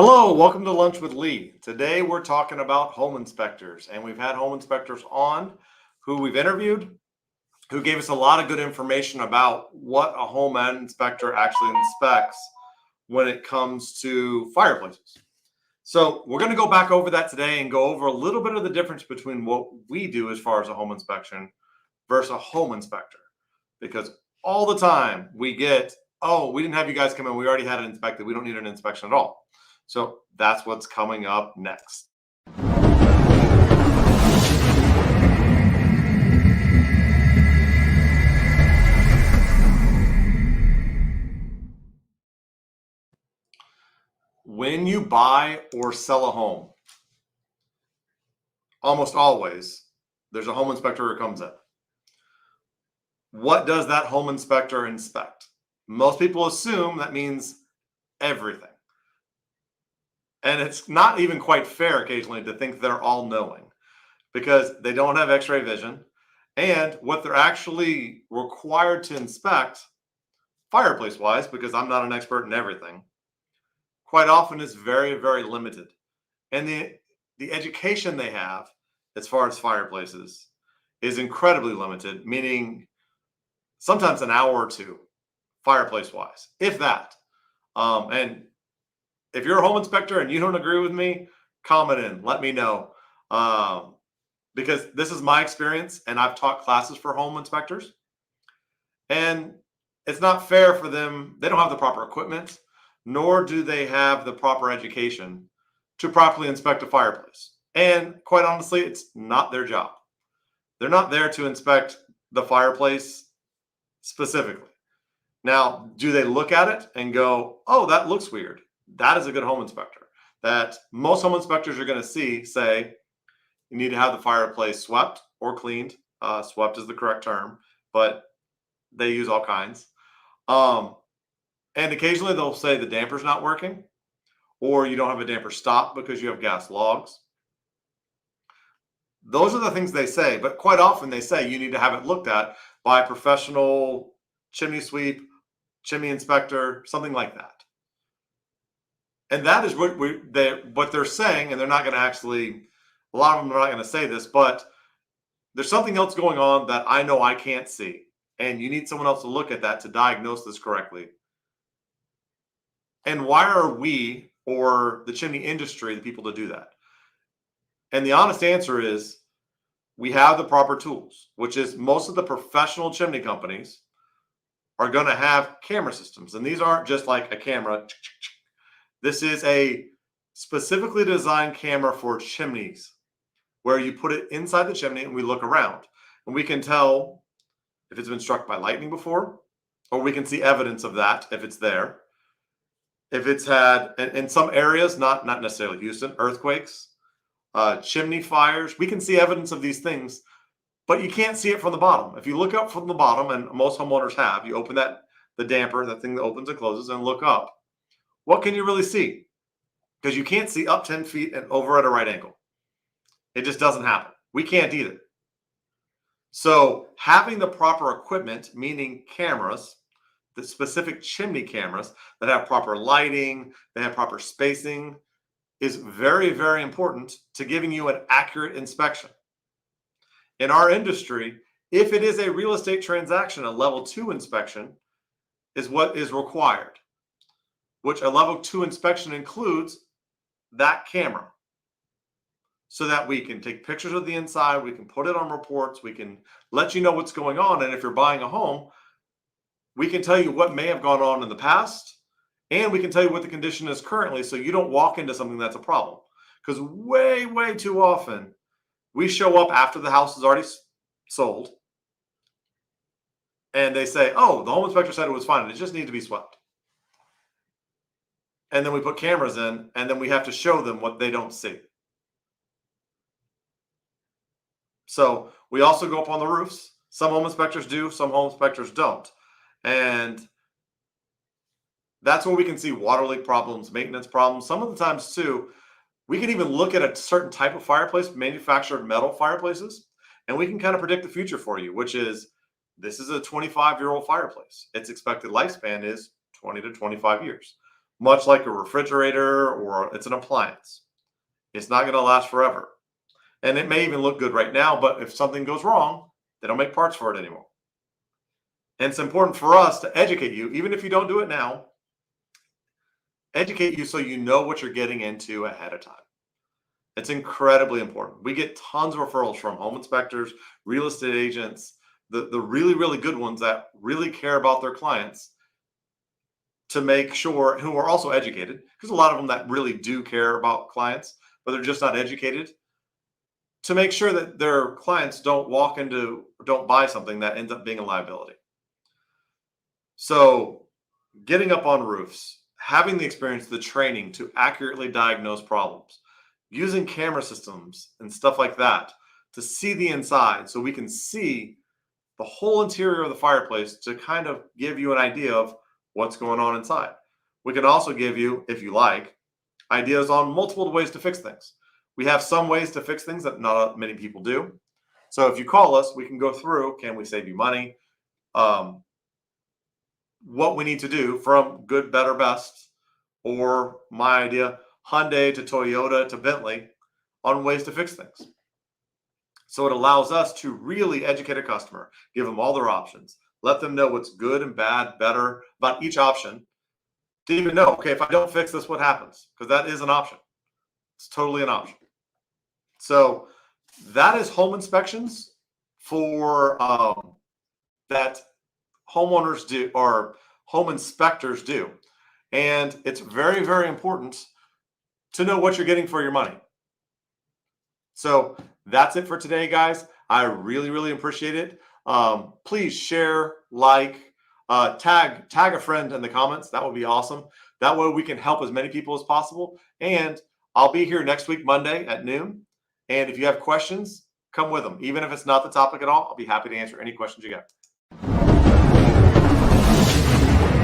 Hello, welcome to Lunch with Lee. Today we're talking about home inspectors, and we've had home inspectors on who we've interviewed who gave us a lot of good information about what a home inspector actually inspects when it comes to fireplaces. So we're going to go back over that today and go over a little bit of the difference between what we do as far as a home inspection versus a home inspector. Because all the time we get, oh, we didn't have you guys come in. We already had it inspected. We don't need an inspection at all. So that's what's coming up next. When you buy or sell a home, almost always there's a home inspector who comes in. What does that home inspector inspect? Most people assume that means everything. And it's not even quite fair occasionally to think they're all knowing because they don't have x-ray vision. And what they're actually required to inspect fireplace wise, because I'm not an expert in everything, quite often is very, very limited. And the education they have as far as fireplaces is incredibly limited, meaning sometimes an hour or two fireplace wise, if that. And if you're a home inspector and you don't agree with me, comment in, let me know. Because this is my experience and I've taught classes for home inspectors. And it's not fair for them. They don't have the proper equipment, nor do they have the proper education to properly inspect a fireplace. And quite honestly, it's not their job. They're not there to inspect the fireplace specifically. Now, do they look at it and go, oh, that looks weird? That is a good home inspector. That most home inspectors are going to say, you need to have the fireplace swept or cleaned. Swept is the correct term, but they use all kinds. And occasionally they'll say the damper's not working, or you don't have a damper stop because you have gas logs. Those are the things they say, but quite often they say you need to have it looked at by a professional chimney sweep, chimney inspector, something like that. And that is what they're saying, and they're not going to actually, a lot of them are not going to say this, but there's something else going on that I know I can't see. And you need someone else to look at that to diagnose this correctly. And why are we, or the chimney industry, the people to do that? And the honest answer is we have the proper tools, which is most of the professional chimney companies are going to have camera systems. And these aren't just like a camera. This is a specifically designed camera for chimneys where you put it inside the chimney and we look around and we can tell if it's been struck by lightning before, or we can see evidence of that if it's there. If it's had, in some areas, not necessarily Houston, earthquakes, chimney fires, we can see evidence of these things, but you can't see it from the bottom. If you look up from the bottom, and most homeowners have, you open the damper, that thing that opens and closes, and look up. What can you really see? Because you can't see up 10 feet and over at a right angle. It just doesn't happen. We can't either. So having the proper equipment, meaning cameras, the specific chimney cameras that have proper lighting, they have proper spacing, is very, very important to giving you an accurate inspection. In our industry, if it is a real estate transaction, a level 2 inspection is what is required, which a level 2 inspection includes that camera so that we can take pictures of the inside, we can put it on reports, we can let you know what's going on. And if you're buying a home, we can tell you what may have gone on in the past, and we can tell you what the condition is currently so you don't walk into something that's a problem. Because way, way too often, we show up after the house is already sold, and they say, oh, the home inspector said it was fine, it just needs to be swept. And then we put cameras in, and then we have to show them what they don't see. So we also go up on the roofs. Some home inspectors do, some home inspectors don't. And that's where we can see water leak problems, maintenance problems. Some of the times too, we can even look at a certain type of fireplace, manufactured metal fireplaces, and we can kind of predict the future for you, which is, this is a 25-year-old fireplace. Its expected lifespan is 20 to 25 years. much like a refrigerator or it's an appliance. It's not going to last forever. And it may even look good right now, but if something goes wrong, they don't make parts for it anymore. And it's important for us to educate you, even if you don't do it now, educate you so you know what you're getting into ahead of time. It's incredibly important. We get tons of referrals from home inspectors, real estate agents, the really, really good ones that really care about their clients, to make sure, who are also educated, because a lot of them that really do care about clients, but they're just not educated, to make sure that their clients don't buy something that ends up being a liability. So getting up on roofs, having the experience, the training to accurately diagnose problems, using camera systems and stuff like that to see the inside so we can see the whole interior of the fireplace to kind of give you an idea of what's going on inside. We can also give you, if you like, ideas on multiple ways to fix things. We have some ways to fix things that not many people do. So if you call us, we can go through, can we save you money? What we need to do from good, better, best, or my idea, Hyundai to Toyota to Bentley, on ways to fix things. So it allows us to really educate a customer, give them all their options, let them know what's good and bad, better about each option, to even know, okay, if I don't fix this, what happens? Because that is an option. It's totally an option. So that is home inspections for that homeowners do, or home inspectors do. And it's very, very important to know what you're getting for your money. So that's it for today, guys. I really, really appreciate it. Please share, like, tag a friend in the comments. That would be awesome. That way we can help as many people as possible. And I'll be here next week, Monday at noon. And if you have questions, come with them. Even if it's not the topic at all, I'll be happy to answer any questions you got.